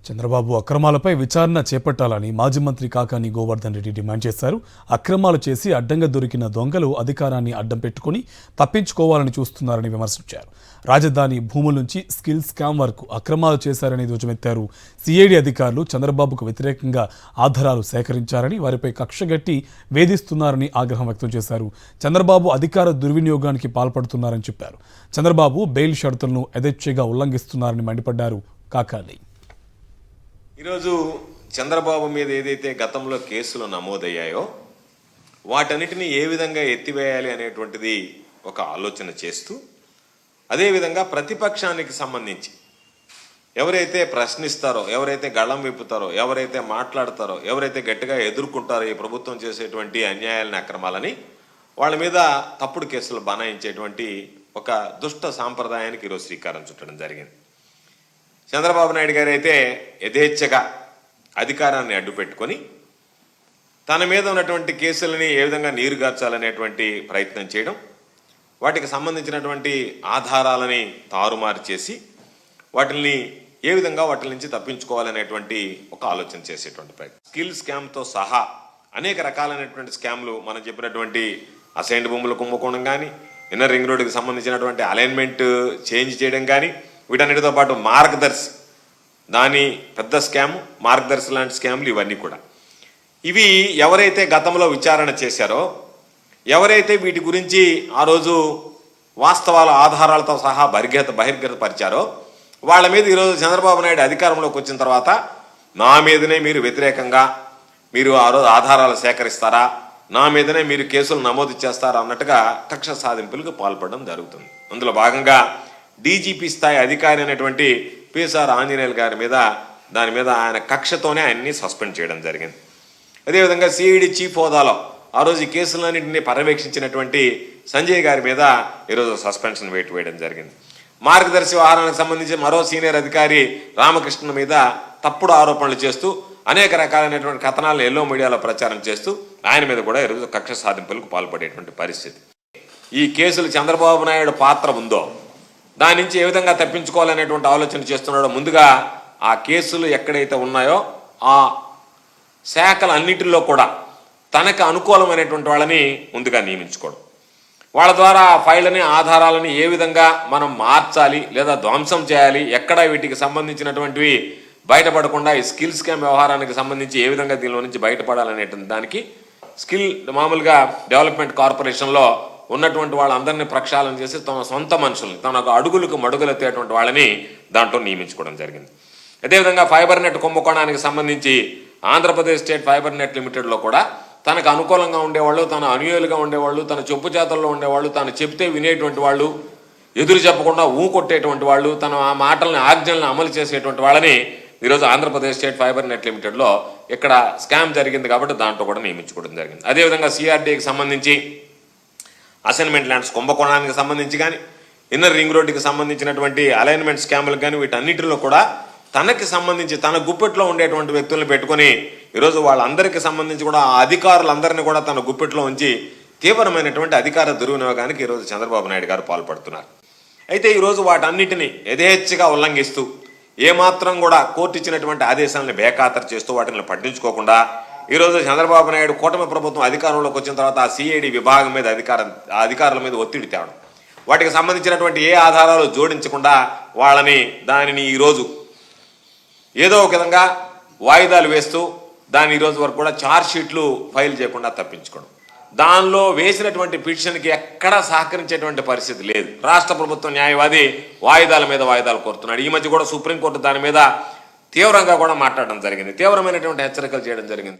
చంద్రబాబు అక్రమాలపై విచారణ చేపట్టాలని మాజీ మంత్రి కాకాని గోవర్ధన్ రెడ్డి డిమాండ్ చేశారు. అక్రమాలు చేసి అడ్డంగా దొరికిన దొంగలు అధికారాన్ని అడ్డం పెట్టుకుని తప్పించుకోవాలని చూస్తున్నారని విమర్శించారు. రాజధాని భూముల నుంచి స్కిల్ స్కామ్ వరకు అక్రమాలు చేశారని ధ్వజమెత్తారు. సిఐడి అధికారులు చంద్రబాబుకు వ్యతిరేకంగా ఆధారాలు సేకరించారని, వారిపై కక్షగట్టి వేధిస్తున్నారని ఆగ్రహం వ్యక్తం చేశారు. చంద్రబాబు అధికార దుర్వినియోగానికి పాల్పడుతున్నారని చెప్పారు. చంద్రబాబు బెయిల్ షరతులను యథేచ్ఛగా ఉల్లంఘిస్తున్నారని మండిపడ్డారు కాకాని. ఈరోజు చంద్రబాబు మీద ఏదైతే గతంలో కేసులు నమోదయ్యాయో వాటన్నిటిని ఏ విధంగా ఎత్తివేయాలి అనేటువంటిది ఒక ఆలోచన చేస్తూ, అదేవిధంగా ప్రతిపక్షానికి సంబంధించి ఎవరైతే ప్రశ్నిస్తారో, ఎవరైతే గళం విప్పుతారో, ఎవరైతే మాట్లాడతారో, ఎవరైతే గట్టిగా ఎదుర్కొంటారో ఈ ప్రభుత్వం చేసేటువంటి అన్యాయాలని, అక్రమాలని, వాళ్ళ మీద తప్పుడు కేసులు బనాయించేటువంటి ఒక దుష్ట సాంప్రదాయానికి ఈరోజు శ్రీకారం చుట్టడం జరిగింది. చంద్రబాబు నాయుడు గారు అయితే యథేచ్ఛగా అధికారాన్ని అడ్డుపెట్టుకొని తన మీద ఉన్నటువంటి కేసులని ఏ విధంగా నీరుగార్చాలనేటువంటి ప్రయత్నం చేయడం, వాటికి సంబంధించినటువంటి ఆధారాలని తారుమారు చేసి వాటిని ఏ విధంగా వాటి నుంచి తప్పించుకోవాలనేటువంటి ఒక ఆలోచన చేసేటువంటి ప్రయత్నం. స్కిల్ స్కామ్తో సహా అనేక రకాలైనటువంటి స్కామ్లు మనం చెప్పినటువంటి అసైన్డ్ భూముల కుంభకోణం కానీ, ఇన్నర్ రింగ్ రోడ్డుకి సంబంధించినటువంటి అలైన్మెంట్ చేంజ్ చేయడం కానీ, వీటన్నిటితో పాటు మార్గదర్శి, దాని పెద్ద స్కామ్, మార్గదర్శి లాంటి స్కామ్లు ఇవన్నీ కూడా. ఇవి ఎవరైతే గతంలో విచారణ చేశారో, ఎవరైతే వీటి గురించి ఆ రోజు వాస్తవాల ఆధారాలతో సహా బహిర్గతపరిచారో వాళ్ళ మీద ఈరోజు చంద్రబాబు నాయుడు అధికారంలోకి వచ్చిన తర్వాత నా మీదనే మీరు వ్యతిరేకంగా మీరు ఆ రోజు ఆధారాలు సేకరిస్తారా, నా మీదనే మీరు కేసులు నమోదు చేస్తారా అన్నట్టుగా కక్ష సాధింపులకు పాల్పడడం జరుగుతుంది. అందులో భాగంగా డీజీపీ స్థాయి అధికారి అయినటువంటి పిఎస్ఆర్ ఆంజనేయులు గారి మీద దాని మీద ఆయన కక్షతోనే ఆయన్ని సస్పెండ్ చేయడం జరిగింది. అదేవిధంగా సిఐడి చీఫ్ హోదాలో ఆ రోజు ఈ కేసులన్నింటినీ పర్యవేక్షించినటువంటి సంజయ్ గారి మీద ఈరోజు సస్పెన్షన్ వేయడం జరిగింది. మార్గదర్శి వ్యవహారానికి సంబంధించి మరో సీనియర్ అధికారి రామకృష్ణ మీద తప్పుడు ఆరోపణలు చేస్తూ అనేక రకాలైనటువంటి కథనాలను ఎల్లో మీడియాలో ప్రచారం చేస్తూ ఆయన మీద కూడా ఈరోజు కక్ష సాధింపులకు పాల్పడేటువంటి పరిస్థితి. ఈ కేసులు చంద్రబాబు నాయుడు పాత్ర ఉందో దాని నుంచి ఏ విధంగా తప్పించుకోవాలనేటువంటి ఆలోచన చేస్తున్నాడో, ముందుగా ఆ కేసులు ఎక్కడైతే ఉన్నాయో ఆ శాఖలన్నిటిలో కూడా తనకు అనుకూలమైనటువంటి వాళ్ళని ముందుగా నియమించుకోవడం, వాళ్ళ ద్వారా ఆ ఫైళ్ళని, ఆధారాలని ఏ విధంగా మనం మార్చాలి లేదా ధ్వంసం చేయాలి, ఎక్కడ వీటికి సంబంధించినటువంటివి బయటపడకుండా ఈ స్కిల్ స్కామ్ వ్యవహారానికి సంబంధించి ఏ విధంగా దీనిలో నుంచి బయటపడాలనేటువంటి దానికి స్కిల్ మామూలుగా డెవలప్మెంట్ కార్పొరేషన్లో ఉన్నటువంటి వాళ్ళందరినీ ప్రక్షాళన చేసి తన సొంత మనుషుల్ని, తన అడుగులకు మడుగులెత్తేటువంటి వాళ్ళని దాంట్లో నియమించుకోవడం జరిగింది. అదేవిధంగా ఫైబర్ నెట్ కుంభకోణానికి సంబంధించి ఆంధ్రప్రదేశ్ స్టేట్ ఫైబర్ నెట్ లిమిటెడ్లో కూడా తనకు అనుకూలంగా ఉండేవాళ్ళు, తన అనుయాయులుగా ఉండేవాళ్ళు, తన చెప్పు చేతల్లో ఉండేవాళ్ళు, తను చెప్తే వినేటువంటి వాళ్ళు, ఎదురు చెప్పకుండా కొట్టేటువంటి వాళ్ళు, తన ఆ మాటలని, ఆజ్ఞలను అమలు చేసేటువంటి వాళ్ళని ఈరోజు ఆంధ్రప్రదేశ్ స్టేట్ ఫైబర్ నెట్ లిమిటెడ్లో ఇక్కడ స్కామ్ జరిగింది కాబట్టి దాంట్లో కూడా నియమించుకోవడం జరిగింది. అదేవిధంగా సిఆర్డీకి సంబంధించి అసైన్మెంట్ ల్యాండ్స్ కుంభకోణానికి సంబంధించి కానీ, ఇన్నర్ రింగ్ రోడ్డుకి సంబంధించినటువంటి అలైన్మెంట్ స్కామ్లకు కానీ, వీటన్నిటిలో కూడా తనకి సంబంధించి తన గుప్పెట్లో ఉండేటువంటి వ్యక్తులను పెట్టుకొని ఈరోజు వాళ్ళందరికీ సంబంధించి కూడా ఆ అధికారులందరినీ కూడా తన గుప్పెట్లో ఉంచి తీవ్రమైనటువంటి అధికార దుర్వినియోగానికి ఈరోజు చంద్రబాబు నాయుడు గారు పాల్పడుతున్నారు. అయితే ఈరోజు వాటన్నిటిని యథేచ్ఛగా ఉల్లంఘిస్తూ, ఏమాత్రం కూడా కోర్టు ఇచ్చినటువంటి ఆదేశాలను బేఖాతరు చేస్తూ వాటిని పట్టించుకోకుండా ఈరోజు చంద్రబాబు నాయుడు కూటమి ప్రభుత్వం అధికారంలోకి వచ్చిన తర్వాత ఆ సిఐడి విభాగం మీద అధికారుల మీద ఒత్తిడి తేవడం, వాటికి సంబంధించినటువంటి ఏ ఆధారాలు జోడించకుండా దానిని ఈరోజు ఏదో ఒక విధంగా వాయిదాలు వేస్తూ దాని ఈరోజు వరకు కూడా ఛార్జ్ షీట్లు ఫైల్ చేయకుండా తప్పించుకోవడం, దానిలో వేసినటువంటి పిటిషన్కి ఎక్కడా సహకరించేటువంటి పరిస్థితి లేదు. రాష్ట్ర ప్రభుత్వ న్యాయవాది వాయిదాల మీద వాయిదాలు కోరుతున్నాడు. ఈ మధ్య కూడా సుప్రీంకోర్టు దాని మీద తీవ్రంగా కూడా మాట్లాడడం జరిగింది, తీవ్రమైనటువంటి హెచ్చరికలు చేయడం జరిగింది.